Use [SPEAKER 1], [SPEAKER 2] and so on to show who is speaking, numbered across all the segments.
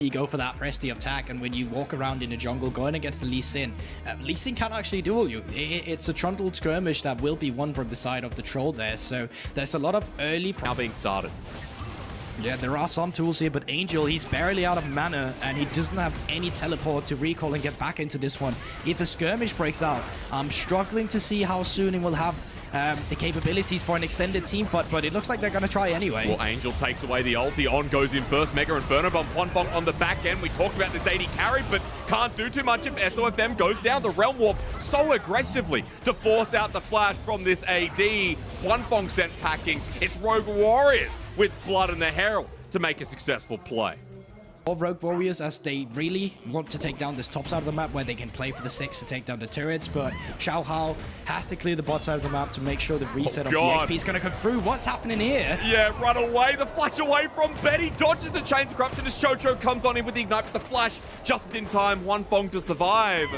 [SPEAKER 1] You go for that Presty attack, and when you walk around in the jungle going against the Lee Sin, Lee Sin can't actually duel you. It's a trundled skirmish that will be won from the side of the troll there, so there's a lot of early...
[SPEAKER 2] Now being started.
[SPEAKER 1] Yeah, there are some tools here, but Angel, he's barely out of mana, and he doesn't have any teleport to recall and get back into this one. If a skirmish breaks out, I'm struggling to see how SUNING will have the capabilities for an extended team fight, but it looks like they're going to try anyway.
[SPEAKER 2] Well, Angel takes away the ulti. On goes in first. Mega Inferno Bomb. Hwanfeng on the back end. We talked about this AD carry, but can't do too much if SOFM goes down. The Realm Warp so aggressively to force out the flash from this AD. Hwanfeng sent packing. It's Rogue Warriors with Blood and the Herald to make a successful play.
[SPEAKER 1] Of Rogue Warriors, as they really want to take down this top side of the map where they can play for the 6 to take down the turrets, but Xiao Hao has to clear the bot side of the map to make sure the reset of the XP is going to come through. What's happening here?
[SPEAKER 2] Yeah, run away. The flash away from Betty. Dodges the Chains of Corruption as Chocho comes on in with the Ignite, but the flash just in time. Hwanfeng to survive.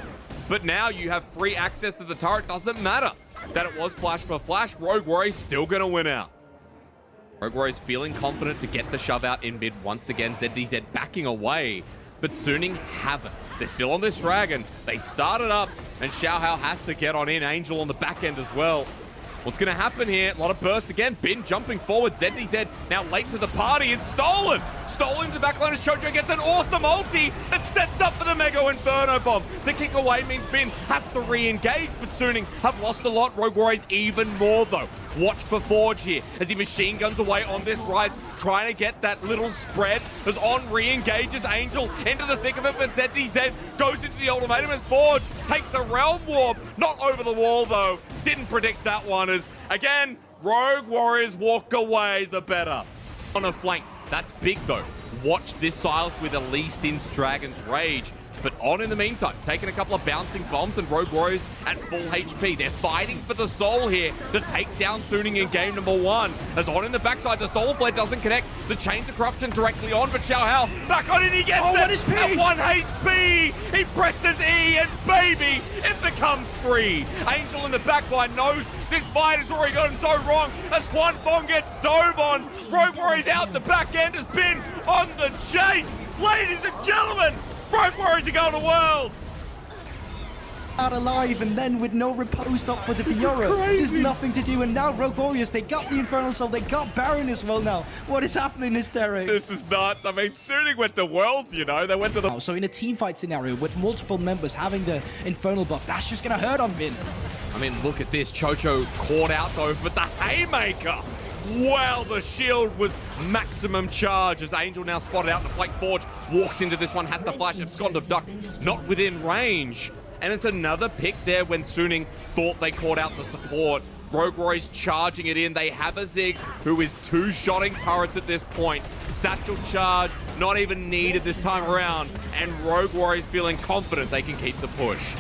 [SPEAKER 2] But now you have free access to the turret. Doesn't matter that it was flash for flash. Rogue Warriors still going to win out. Rogue Warriors feeling confident to get the shove out in mid once again. ZDZ backing away, but SUNING haven't. They're still on this dragon. They started up, and Xiao Hao has to get on in. Angel on the back end as well. What's going to happen here? A lot of burst again. Bin jumping forward. ZDZ now late to the party. It's stolen. Stolen to the backline as Chocho gets an awesome ulti that sets up for the Mega Inferno Bomb. The kick away means Bin has to re-engage, but SUNING have lost a lot. Rogue Warriors even more though. Watch for Forge here as he machine guns away on this rise, trying to get that little spread as On re-engages Angel into the thick of it, but ZDZ goes into the ultimatum as Forge takes a Realm Warp. Not over the wall though. Didn't predict that one as, again, Rogue Warriors walk away the better. On a flank, that's big though. Watch this Silas with a Lee Sin's Dragon's Rage. But On in the meantime, taking a couple of bouncing bombs, and Rogue Warriors at full HP. They're fighting for the soul here to take down SUNING in game number 1. As On in the backside, the Soul Flare doesn't connect. The Chains of Corruption directly on, but Xiao Hao back on and he gets it at 1 HP. He presses E and baby, it becomes free. Angel in the backline knows this fight has already gotten so wrong as Hwanfeng gets dove on. Rogue Warriors out the back end has been on the chase. Ladies and gentlemen, Rogue Warriors are going to Worlds!
[SPEAKER 1] Out alive, and then with no repose up for the Fiora. There's nothing to do, and now Rogue Warriors, they got the Infernal Soul, they got Baron as well now. What is happening, Hysterics?
[SPEAKER 2] This is nuts. I mean, SUNING went to Worlds, you know. They went to the...
[SPEAKER 1] So in a team fight scenario with multiple members having the Infernal buff, that's just going to hurt on Bin.
[SPEAKER 2] I mean, look at this. Chocho caught out though, but the Haymaker! Well, the shield was maximum charge as Angel now spotted out the flank. Forge walks into this one, has the flash, abscond duck, not within range. And it's another pick there when SUNING thought they caught out the support. Rogue Warriors charging it in. They have a Ziggs who is two-shotting turrets at this point. Satchel charge, not even needed this time around. And Rogue Warriors feeling confident they can keep the push.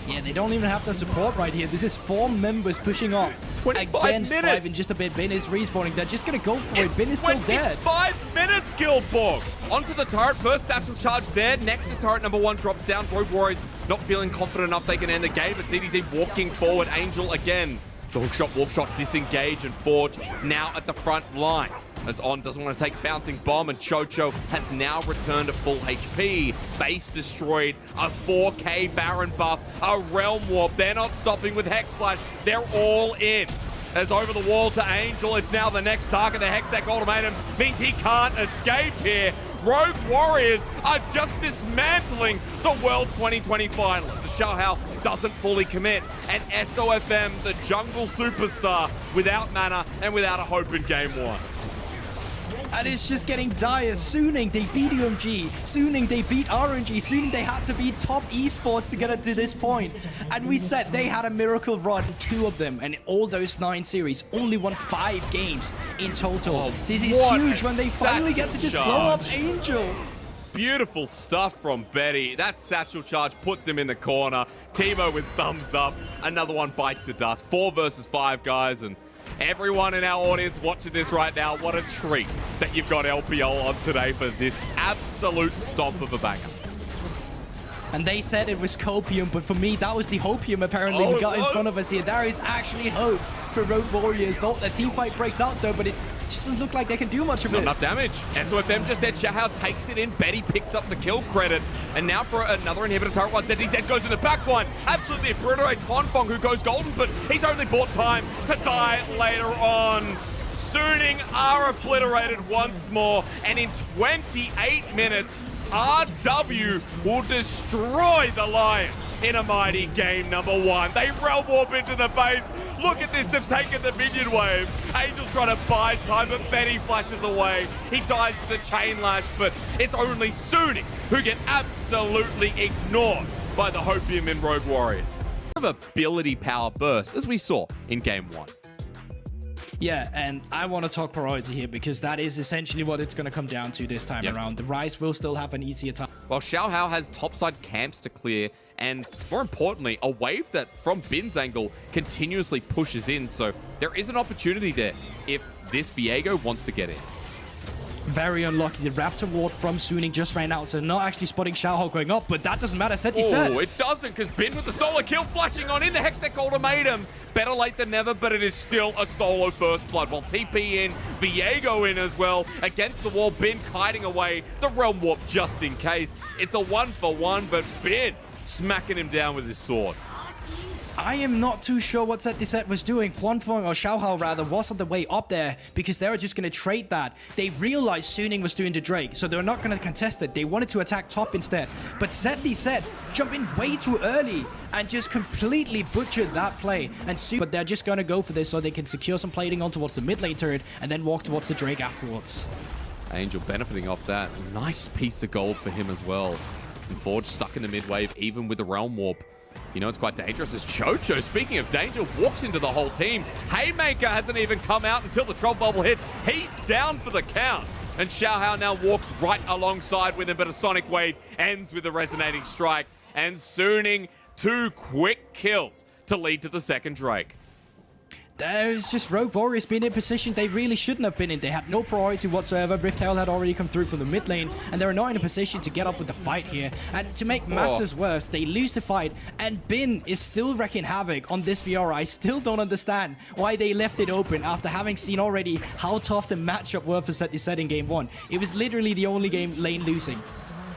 [SPEAKER 1] Yeah, they don't even have the support right here. This is 4 members pushing up
[SPEAKER 2] 25
[SPEAKER 1] against
[SPEAKER 2] minutes.
[SPEAKER 1] 5 in just a bit. Bin is respawning. They're just going to go for it. Bin is still dead.
[SPEAKER 2] 5 minutes, Guildborg. Onto the turret. First satchel charge there. Nexus turret number 1 drops down. Rogue Warriors not feeling confident enough they can end the game, but ZDZ walking forward. Angel again. The hookshot, walkshot, disengage, and Forge now at the front line. As On doesn't want to take bouncing bomb, and Chocho has now returned at full HP. Base destroyed, a 4K Baron buff, a Realm Warp. They're not stopping with Hex Flash. They're all in. As over the wall to Angel, it's now the next target. The Hextech ultimatum means he can't escape here. Rogue Warriors are just dismantling the World's 2020 finals. The Xiao Hao doesn't fully commit, and SOFM, the jungle superstar, without mana and without a hope in game 1.
[SPEAKER 1] And it's just getting dire. SUNING, they beat UMG. SUNING, they beat RNG. SUNING, they had to beat top esports to get it to this point. And we said they had a miracle run, 2 of them. And all those 9 series only won 5 games in total.
[SPEAKER 2] Oh,
[SPEAKER 1] this is huge when they finally get to just blow up Angel.
[SPEAKER 2] Beautiful stuff from Betty. That satchel charge puts him in the corner. Timo with thumbs up. Another one bites the dust. 4 versus 5, guys. And everyone in our audience watching this right now, what a treat that you've got LPL on today for this absolute stomp of a banger.
[SPEAKER 1] And they said it was copium, but for me, that was the hopium apparently we got in front of us here. There is actually hope for Rogue Warriors. So the team fight breaks out though, but it just doesn't look like they can do much of
[SPEAKER 2] Not
[SPEAKER 1] it.
[SPEAKER 2] enough damage. SOFM just dead. Xiaohao takes it in. Betty picks up the kill credit. And now for another inhibitor turret. Once ZDZ goes in the back line. Absolutely obliterates Honfong, who goes golden, but he's only bought time to die later on. Suning are obliterated once more. And in 28 minutes, RW will destroy the Lions in a mighty game number 1. They realm warp into the base. Look at this, they've taken the minion wave. Angel's trying to buy time, but Betty flashes away. He dies to the chain lash, but it's only Suning who get absolutely ignored by the Hopium and Rogue Warriors. Of ability power burst, as we saw in game 1.
[SPEAKER 1] Yeah, and I want to talk priority here because that is essentially what it's going to come down to this time around. The Rise will still have an easier time.
[SPEAKER 2] While Xiaohao has topside camps to clear, and more importantly, a wave that from Bin's angle continuously pushes in, so there is an opportunity there if this Viego wants to get in.
[SPEAKER 1] Very unlucky. The Raptor ward from Suning just ran out, so not actually spotting Xiaohao going up, but that doesn't matter. Set set.
[SPEAKER 2] Oh, it doesn't, because Bin with the solo kill flashing on in the Hextech ultimatum. Better late than never, but it is still a solo first blood. While TP in, Viego in as well. Against the wall, Bin kiting away the Realm Warp just in case. It's a 1-for-1, but Bin smacking him down with his sword.
[SPEAKER 1] I am not too sure what Set was doing. Huanfeng, or Xiaohao rather, was on the way up there because they were just going to trade that. They realized Suning was doing the Drake, so they were not going to contest it. They wanted to attack top instead. But Set jump in way too early and just completely butchered that play. But they're just going to go for this so they can secure some plating on towards the mid lane turret and then walk towards the Drake afterwards.
[SPEAKER 2] Angel benefiting off that. Nice piece of gold for him as well. And Forge stuck in the mid wave, even with the Realm Warp. You know, it's quite dangerous as Chocho, speaking of danger, walks into the whole team. Haymaker hasn't even come out until the Troll Bubble hits. He's down for the count. And Xiaohao now walks right alongside with him, but a Sonic Wave ends with a Resonating Strike. And Suning 2 quick kills to lead to the second Drake.
[SPEAKER 1] There's just Rogue Warriors being in position they really shouldn't have been in. They had no priority whatsoever. Riftail had already come through from the mid lane, and they're not in a position to get up with the fight here. And to make matters worse, they lose the fight, and Bin is still wreaking havoc on this VR. I still don't understand why they left it open after having seen already how tough the matchup were for Set in game 1. It was literally the only game lane losing.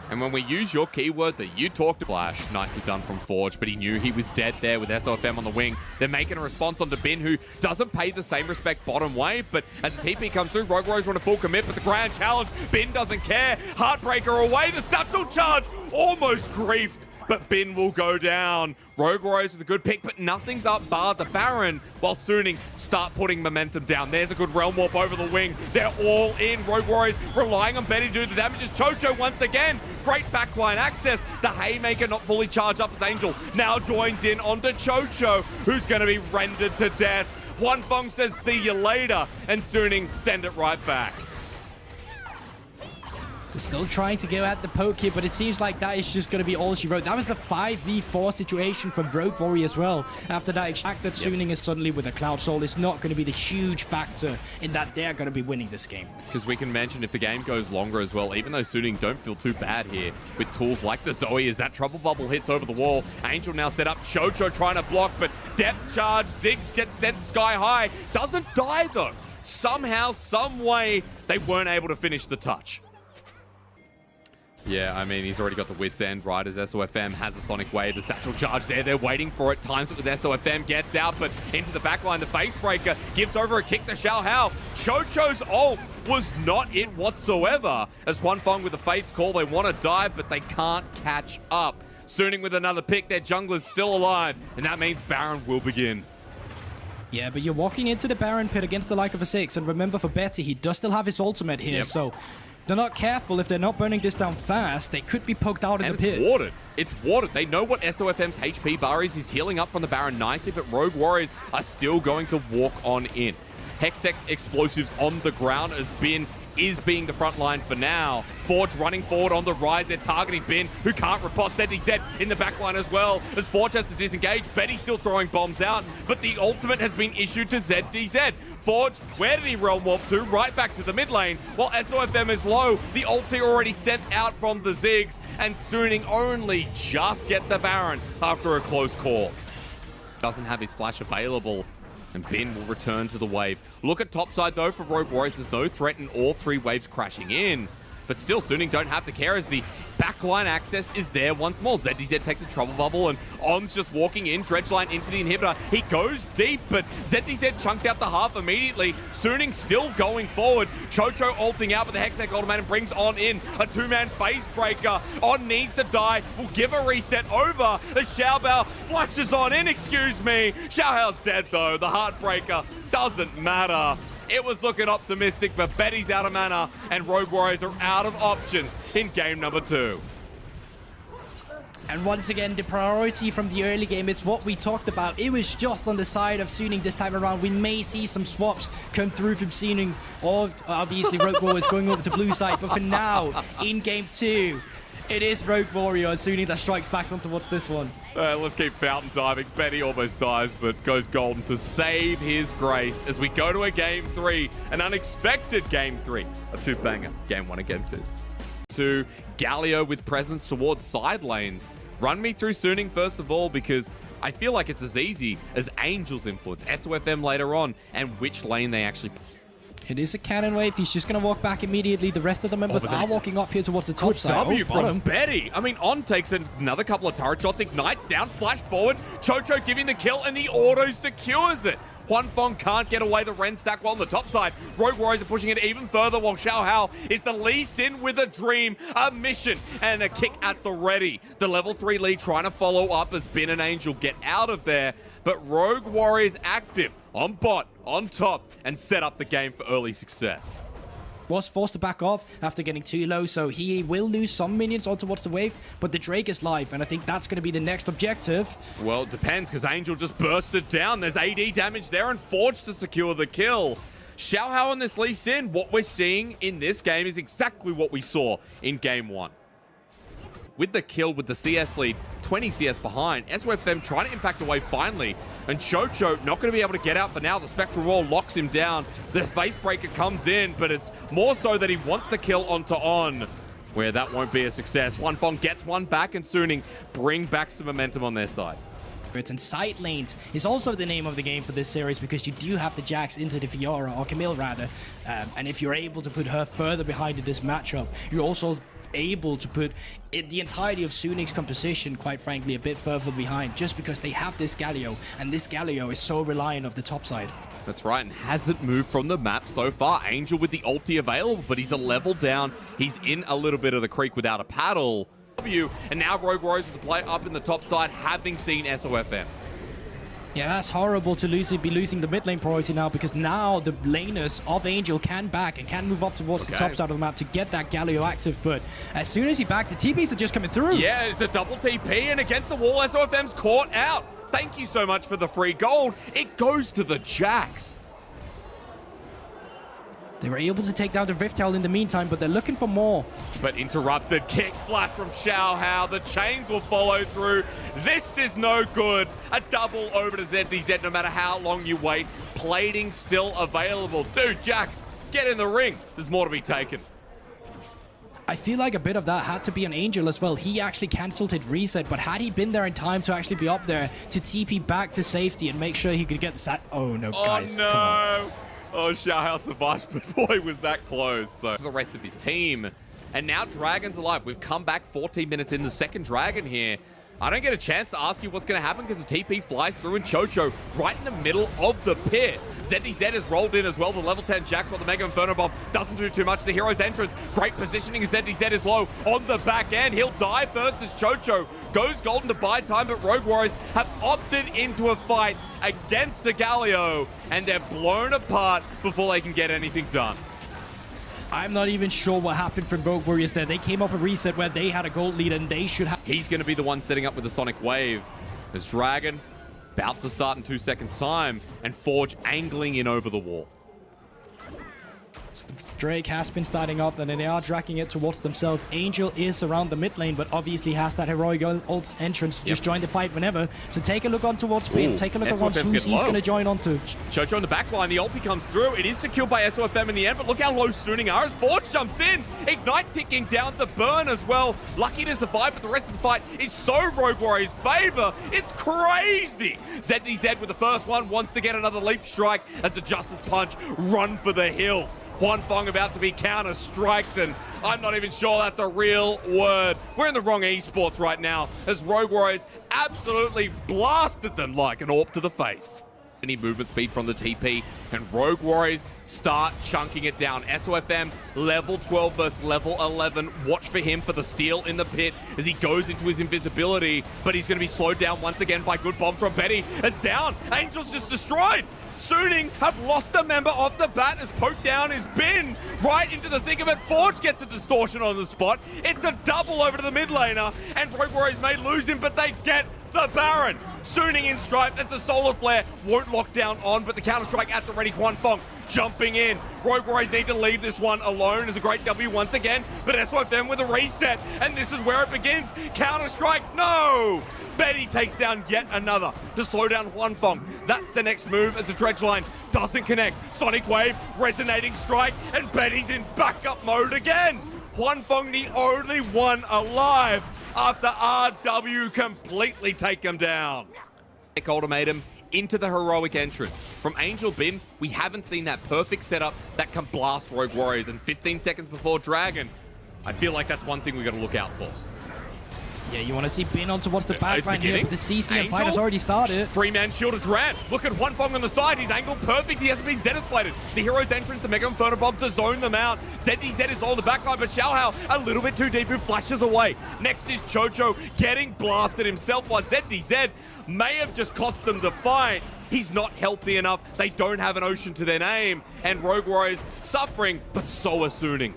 [SPEAKER 2] And when we use your keyword that you talked to Flash, nicely done from Forge, but he knew he was dead there with SOFM on the wing. They're making a response onto Bin, who doesn't pay the same respect bottom wave, but as the TP comes through, Rogue Warriors want a full commit, but the grand challenge, Bin doesn't care. Heartbreaker away, the Satchel charge, almost griefed, but Bin will go down. Rogue Warriors with a good pick, but nothing's up barred the Baron, while Suning start putting momentum down. There's a good Realm Warp over the wing. They're all in. Rogue Warriors relying on Betty to do the damage as Chocho once again. Great backline access. The Haymaker not fully charged up as Angel now joins in onto Chocho, who's going to be rendered to death. Huanfeng says, see you later, and Suning send it right back.
[SPEAKER 1] Still trying to go at the poke here, but it seems like that is just going to be all she wrote. That was a 5v4 situation for Rogue Warrior as well. After that, extract that Suning is suddenly with a Cloud Soul is not going to be the huge factor in that they're going to be winning this game.
[SPEAKER 2] Because we can mention if the game goes longer as well, even though Suning don't feel too bad here with tools like the Zoe as that Trouble Bubble hits over the wall. Angel now set up, Chocho trying to block, but depth charge, Ziggs gets sent sky high. Doesn't die though. Somehow, some way, they weren't able to finish the touch. Yeah, I mean, he's already got the wit's end, right, as SOFM has a Sonic Wave, the Satchel charge there, they're waiting for it, times it with SOFM, gets out, but into the backline, the Face Breaker gives over a kick to Xiaohao. Chocho's ult was not it whatsoever, as Huanfeng with the Fate's Call, they want to dive, but they can't catch up. Suning with another pick, their jungler's still alive, and that means Baron will begin.
[SPEAKER 1] Yeah, but you're walking into the Baron pit against the like of a 6, and remember for Betty, he does still have his ultimate here, so they're not careful. If they're not burning this down fast, they could be poked out in the pit.
[SPEAKER 2] And it's warded. It's warded. They know what SOFM's HP bar is. He's healing up from the Baron nicely, but Rogue Warriors are still going to walk on in. Hextech explosives on the ground as Bin is being the front line for now. Forge running forward on the rise. They're targeting Bin, who can't riposte. ZDZ in the back line as well, as Forge has to disengage. Betty still throwing bombs out, but the ultimate has been issued to ZDZ. Forge, where did he Realm Warp to? Right back to the mid lane. While SOFM is low, the ulti already sent out from the Ziggs, and Suning only just get the Baron after a close call. Doesn't have his flash available. And Bin will return to the wave. Look at topside though for Rogue Warriors. There's no threat in all 3 waves crashing in. But still, Suning don't have to care as the backline access is there once more. ZDZ takes a trouble bubble and On's just walking in. Dredgeline into the inhibitor. He goes deep, but ZDZ chunked out the half immediately. Suning still going forward. Chocho ulting out, but the Hextech Ultimate brings On in. A 2-man face breaker. On needs to die. Will give a reset over. The Xiaobao flushes On in, excuse me. Xiaobao's dead though. The Heartbreaker doesn't matter. It was looking optimistic, but Betty's out of mana, and Rogue Warriors are out of options in game number 2.
[SPEAKER 1] And once again, the priority from the early game, it's what we talked about. It was just on the side of Suning this time around. We may see some swaps come through from Suning, or obviously Rogue Warriors going over to blue side. But for now, in game 2, it is Rogue Warriors Suning that strikes back on towards this one.
[SPEAKER 2] Let's keep fountain diving. Betty almost dies, but goes golden to save his grace as we go to a game 3, an unexpected game 3, a 2-banger, game 1 and game 2s. To Galio with presence towards side lanes. Run me through Suning first of all, because I feel like it's as easy as Angel's influence, SOFM later on, and which lane they actually.
[SPEAKER 1] It is a cannon wave. He's just going to walk back immediately. The rest of the members are walking up here towards the top side.
[SPEAKER 2] W from Betty. I mean, On takes another couple of turret shots, ignites down, flash forward. Chocho giving the kill, and the auto secures it. Juan Fong can't get away the Ren stack while on the top side. Rogue Warriors are pushing it even further while Xiao Hao is the Lee Sin with a dream, a mission, and a kick at the ready. The level 3 lead trying to follow up as Bin and Angel get out of there, but Rogue Warriors active on bot, on top, and set up the game for early success.
[SPEAKER 1] Was forced to back off after getting too low, so he will lose some minions on towards the wave, but the Drake is live, and I think that's going to be the next objective.
[SPEAKER 2] Well, it depends, because Angel just bursted down. There's AD damage there, and Forge to secure the kill. Xiao Hao on this Lee Sin, what we're seeing in this game is exactly what we saw in game 1. With the kill, with the CS lead, 20 CS behind, SOFM trying to impact away finally, and Chocho not going to be able to get out for now. The Spectral Wall locks him down. The Facebreaker comes in, but it's more so that he wants the kill onto On, where that won't be a success. Juan Fong gets one back, and Suning bring back some momentum on their side.
[SPEAKER 1] And side lanes is also the name of the game for this series, because you do have the Jax into the Fiora, or Camille rather, and if you're able to put her further behind in this matchup, you're also able to put the entirety of Suning's composition, quite frankly, a bit further behind, just because they have this Galio, and this Galio is so reliant of the top side.
[SPEAKER 2] That's right, and hasn't moved from the map so far. Angel with the ulti available, but he's a level down. He's in a little bit of the creek without a paddle. And now Rogue Warriors with the play up in the top side, having seen SOFM.
[SPEAKER 1] Yeah, that's horrible to be losing the mid lane priority now, because now the laners of Angel can back and can move up towards the top side of the map to get that Galio active. But as soon as he backed, the TPs are just coming through.
[SPEAKER 2] Yeah, it's a double TP, and against the wall, SOFM's caught out. Thank you so much for the free gold. It goes to the Jax.
[SPEAKER 1] They were able to take down the Rift Herald in the meantime, but they're looking for more.
[SPEAKER 2] But interrupted, kick flash from Xiao Hao. The chains will follow through. This is no good. A double over to ZDZ no matter how long you wait. Plating still available. Dude, Jax, get in the ring. There's more to be taken.
[SPEAKER 1] I feel like a bit of that had to be on Angel as well. He actually cancelled his reset, but had he been there in time to actually be up there to TP back to safety and make sure he could get the sat. Oh no, guys.
[SPEAKER 2] Oh no. Oh, Xiao Hao survived, but boy, was that close. So, for the rest of his team. And now Dragon's alive. We've come back 14 minutes in the second Dragon here. I don't get a chance to ask you what's going to happen because the TP flies through and Chocho right in the middle of the pit. ZDZ has rolled in as well. The level 10 Jax while the Mega Inferno Bomb doesn't do too much. The hero's entrance, great positioning as ZDZ is low on the back end. He'll die first as Chocho goes golden to buy time, but Rogue Warriors have opted into a fight against the Galio, and they're blown apart before they can get anything done.
[SPEAKER 1] I'm not even sure what happened from Rogue Warriors there. They came off a reset where they had a gold lead, and they should have...
[SPEAKER 2] He's going to be the one setting up with the Sonic Wave. There's Dragon about to start in 2 seconds time, and Forge angling in over the wall.
[SPEAKER 1] Drake has been starting up, and then they are dragging it towards themselves. Angel is around the mid lane, but obviously has that heroic ult entrance to just join the fight whenever. So take a look on towards Bin. Take a look at who he's going to join onto.
[SPEAKER 2] Chocho in the back line, the ulti comes through. It is secured by SOFM in the end, but look how low SUNING are as Forge jumps in. Ignite ticking down to burn as well. Lucky to survive, but the rest of the fight is so Rogue Warrior's favor. It's crazy. ZDZ with the first one wants to get another leap strike as the Justice Punch run for the hills. Huan Fong about to be counter-striked, and I'm not even sure that's a real word. We're in the wrong esports right now as Rogue Warriors absolutely blasted them like an AWP to the face. Any movement speed from the TP, and Rogue Warriors start chunking it down. SOFM level 12 versus level 11. Watch for him for the steal in the pit as he goes into his invisibility, but he's going to be slowed down once again by good bombs from Betty. As down, Angel's just destroyed. SUNING have lost a member off the bat as poked down his Bin right into the thick of it. Forge gets a distortion on the spot. It's a double over to the mid laner, and Rogue Warriors may lose him, but they get the Baron. SUNING in stripe as the Solar Flare won't lock down on, but the Counter-Strike at the ready. Huan Fong jumping in. Rogue Warriors need to leave this one alone as a great W once again, but SOFM with a reset, and this is where it begins. Counter-Strike, no! Betty takes down yet another to slow down Huan Fong. That's the next move as the dredge line doesn't connect. Sonic Wave, resonating strike, and Betty's in backup mode again. Huan Fong the only one alive after RW completely take him down. Ultimatum into the heroic entrance. From Angel Bin, we haven't seen that perfect setup that can blast Rogue Warriors, and 15 seconds before Dragon, I feel like that's one thing we got to look out for.
[SPEAKER 1] Yeah, you want to see Bin on towards the back line here, but the CC and fight has already started.
[SPEAKER 2] Three-man shield is rammed. Look at Huan Fong on the side. He's angled perfect. He hasn't been Zenith plated. The hero's entrance to Mega Inferno Bomb to zone them out. ZDZ is low on the back line, but Xiaohao a little bit too deep, who flashes away. Next is Chocho getting blasted himself, while ZDZ may have just cost them the fight. He's not healthy enough. They don't have an Ocean to their name, and Rogue Warriors suffering, but so are SUNING.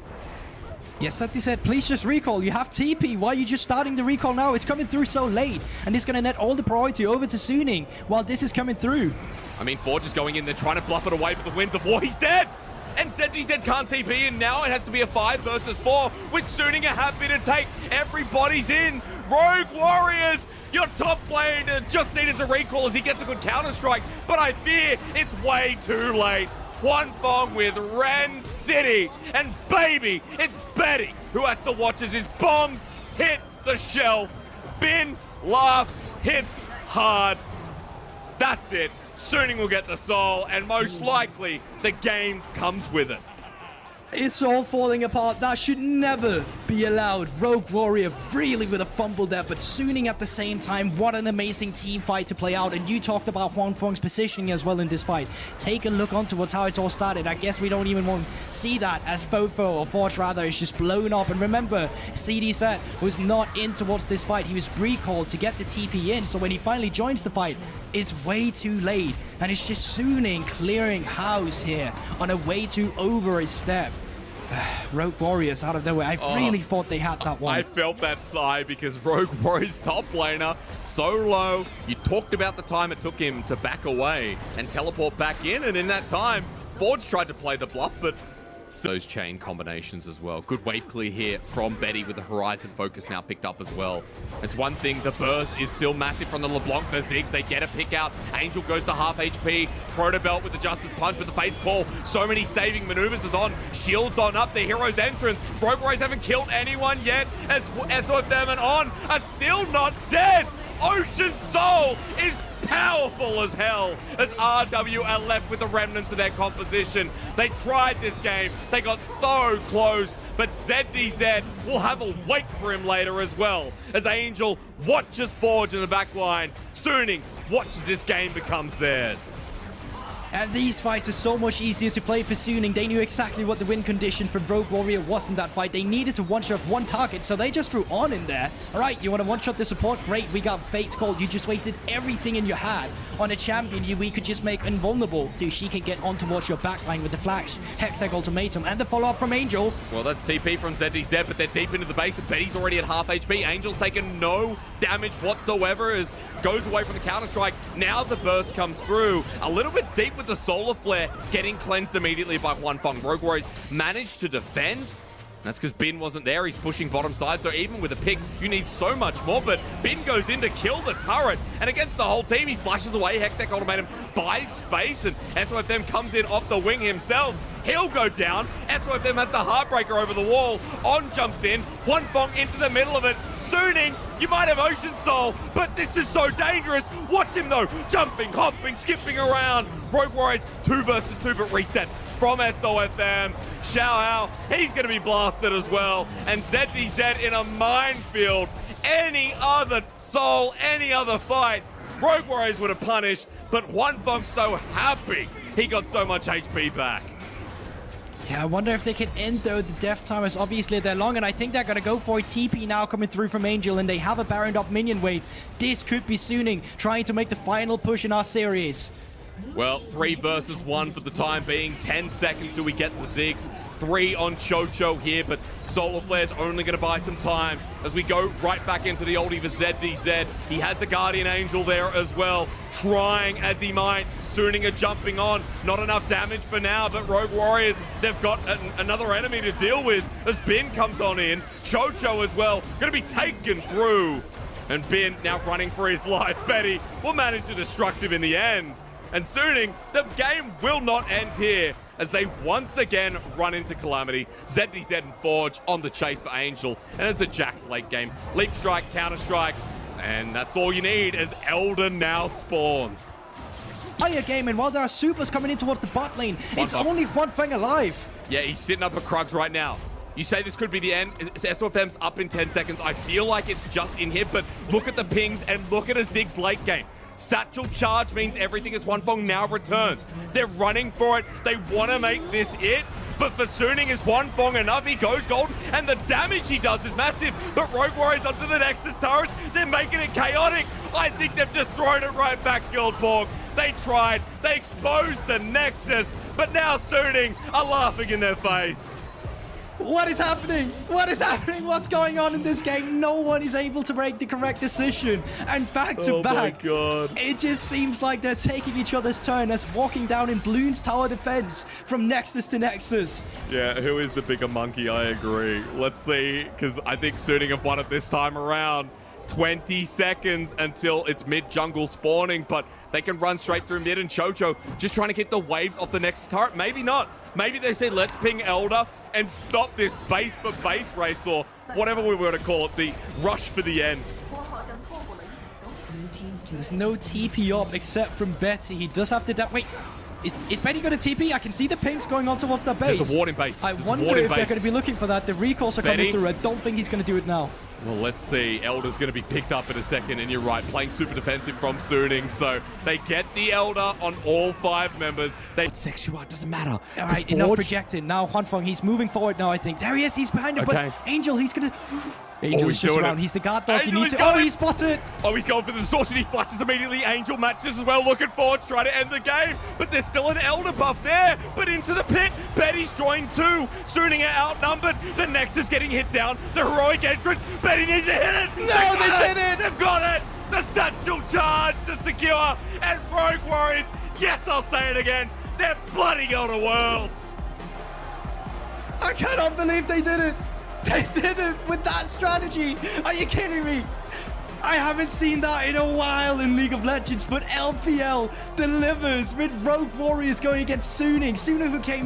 [SPEAKER 1] Yes, Seti said, please just recall. You have TP. Why are you just starting the recall now? It's coming through so late. And it's going to net all the priority over to SUNING while this is coming through.
[SPEAKER 2] I mean, Forge is going in there trying to bluff it away, but the Winds of War, he's dead. And ZDZ can't TP, and now it has to be a 5 versus 4, which SUNING are happy to take. Everybody's in. Rogue Warriors, your top laner just needed to recall as he gets a good counter-strike, but I fear it's way too late. Huan Fong with Ren City, and baby, it's Betty who has to watch as his bombs hit the shelf. Bin laughs, hits hard. That's it. SUNING will get the soul, and most likely the game comes with it.
[SPEAKER 1] It's all falling apart. That should never be allowed. Rogue Warrior really with a fumble there, but SUNING at the same time. What an amazing team fight to play out. And you talked about Huan Fong's positioning as well in this fight. Take a look onto how it's all started. I guess we don't even want to see that as Fofo, or Forge rather, is just blown up. And remember, CDZ was not in towards this fight. He was recalled to get the TP in. So when he finally joins the fight, it's way too late. And it's just SUNING clearing house here on a way too over his step. Rogue Warriors out of nowhere. I really thought they had that one.
[SPEAKER 2] I felt that sigh because Rogue Warriors top laner so low. You talked about the time it took him to back away and teleport back in, and in that time, Forge tried to play the bluff, but those chain combinations as well. Good wave clear here from Betty with the Horizon focus now picked up as well. It's one thing, the burst is still massive from the LeBlanc, the Ziggs, they get a pick out. Angel goes to half HP, Protobelt with the Justice Punch, with the Fate's Call. So many saving maneuvers is on, shields on up, the hero's entrance. Rogue Warriors haven't killed anyone yet as SOFM and On are still not dead. Ocean Soul is powerful as hell as RW are left with the remnants of their composition. They tried this game, they got so close, but ZDZ will have a wait for him later as well, as Angel watches Forge in the back line. SUNING watches this game becomes theirs.
[SPEAKER 1] And these fights are so much easier to play for SUNING. They knew exactly what the win condition for Rogue Warrior was in that fight. They needed to one-shot one target, so they just threw On in there. All right, you want to one-shot the support? Great, we got Fate's Call. You just wasted everything in your hand on a champion we could just make invulnerable. Dude, she can get on towards your backline with the flash, Hextech Ultimatum, and the follow-up from Angel.
[SPEAKER 2] Well, that's TP from ZDZ, but they're deep into the base, and Betty's already at half HP. Angel's taken no damage whatsoever as goes away from the Counter-Strike. Now the burst comes through. A little bit deep with the Solar Flare getting cleansed immediately by Huanfeng. Rogue Warriors managed to defend. That's because Bin wasn't there. He's pushing bottom side. So even with a pick, you need so much more. But Bin goes in to kill the turret. And against the whole team, he flashes away. Hextech Ultimatum buys space. And SOFM comes in off the wing himself. He'll go down. SOFM has the Heartbreaker over the wall. On jumps in. Huanfeng into the middle of it. Suning, you might have Ocean Soul, but this is so dangerous. Watch him though. Jumping, hopping, skipping around. Rogue Warriors 2 versus 2, but resets from SOFM. Xiao Hao, he's going to be blasted as well. And ZDZ in a minefield. Any other soul, any other fight, Rogue Warriors would have punished, but Huanfeng's so happy he got so much HP back.
[SPEAKER 1] Yeah, I wonder if they can end, though. The death time is obviously they're long, and I think they're going to go for a TP now coming through from Angel, and they have a Baroned up minion wave. This could be Suning trying to make the final push in our series.
[SPEAKER 2] Well, 3 versus 1 for the time being. 10 seconds till we get the Ziggs. 3 on Chocho here, but Solar Flare's only going to buy some time as we go right back into the oldie for ZDZ. He has the Guardian Angel there as well, trying as he might. Suning jumping on. Not enough damage for now, but Rogue Warriors, they've got another enemy to deal with as Bin comes on in. Chocho as well, going to be taken through. And Bin now running for his life. Betty will manage to destruct him in the end. And Suning, the game will not end here as they once again run into Calamity. ZDZ and Forge on the chase for Angel. And it's a Jax late game. Leap strike, counter strike. And that's all you need as Elder now spawns.
[SPEAKER 1] Higher game, and while there are supers coming in towards the bot lane, it's only Huanfeng alive.
[SPEAKER 2] Yeah, he's sitting up for Krugs right now. You say this could be the end. SOFM's up in 10 seconds. I feel like it's just in here, but look at the pings and look at a Ziggs late game. Satchel charge means everything as Huanfeng now returns. They're running for it. They want to make this it. But for Suning is Huanfeng enough. He goes gold, and the damage he does is massive. But Rogue Warriors onto the Nexus turrets. They're making it chaotic. I think they've just thrown it right back, Guildpork. They tried. They exposed the Nexus. But now Suning are laughing in their face.
[SPEAKER 1] What is happening? What is happening? What's going on in this game? No one is able to make the correct decision. And back to back.
[SPEAKER 2] Oh my God.
[SPEAKER 1] It just seems like they're taking each other's turn. That's walking down in Bloons tower defense from Nexus to Nexus.
[SPEAKER 2] Yeah, who is the bigger monkey? I agree. Let's see, because I think Suning have won it this time around. 20 seconds until it's mid-jungle spawning, but they can run straight through mid, and Chocho just trying to get the waves off the next turret. Maybe not. Maybe they say, let's ping Elder and stop this base for base race, or whatever we were to call it, the rush for the end.
[SPEAKER 1] There's no TP up except from Betty. He does have to... Wait, is Betty going to TP? I can see the pings going on towards the base.
[SPEAKER 2] There's a warding base.
[SPEAKER 1] I wonder if they're going to be looking for that. The recalls are coming through. I don't think he's going to do it now.
[SPEAKER 2] Well, let's see. Elder's going to be picked up in a second, and you're right, playing super defensive from Suning. So they get the Elder on all 5 members. They sex you out, doesn't matter.
[SPEAKER 1] All right, enough projecting. Now Huanfeng, he's moving forward now, I think. There he is, he's behind him, but Angel, he's going to... Angel's just around. He's the guard dog.
[SPEAKER 2] Angel,
[SPEAKER 1] he spotted.
[SPEAKER 2] Oh, he's going for the distortion. He flashes immediately. Angel matches as well, looking forward, trying to end the game. But there's still an Elder buff there. But into the pit. Betty's joined too. Suning are outnumbered. The Nexus getting hit down. The heroic entrance. Betty needs to hit it.
[SPEAKER 1] No, they did it.
[SPEAKER 2] They've got it. The satchel charge to secure. And Rogue Warriors, yes, I'll say it again, they're bloody Elder Worlds.
[SPEAKER 1] I cannot believe they did it. They did it with that strategy. Are you kidding me? I haven't seen that in a while in League of Legends, but LPL delivers with Rogue Warriors going against Suning. Suning who came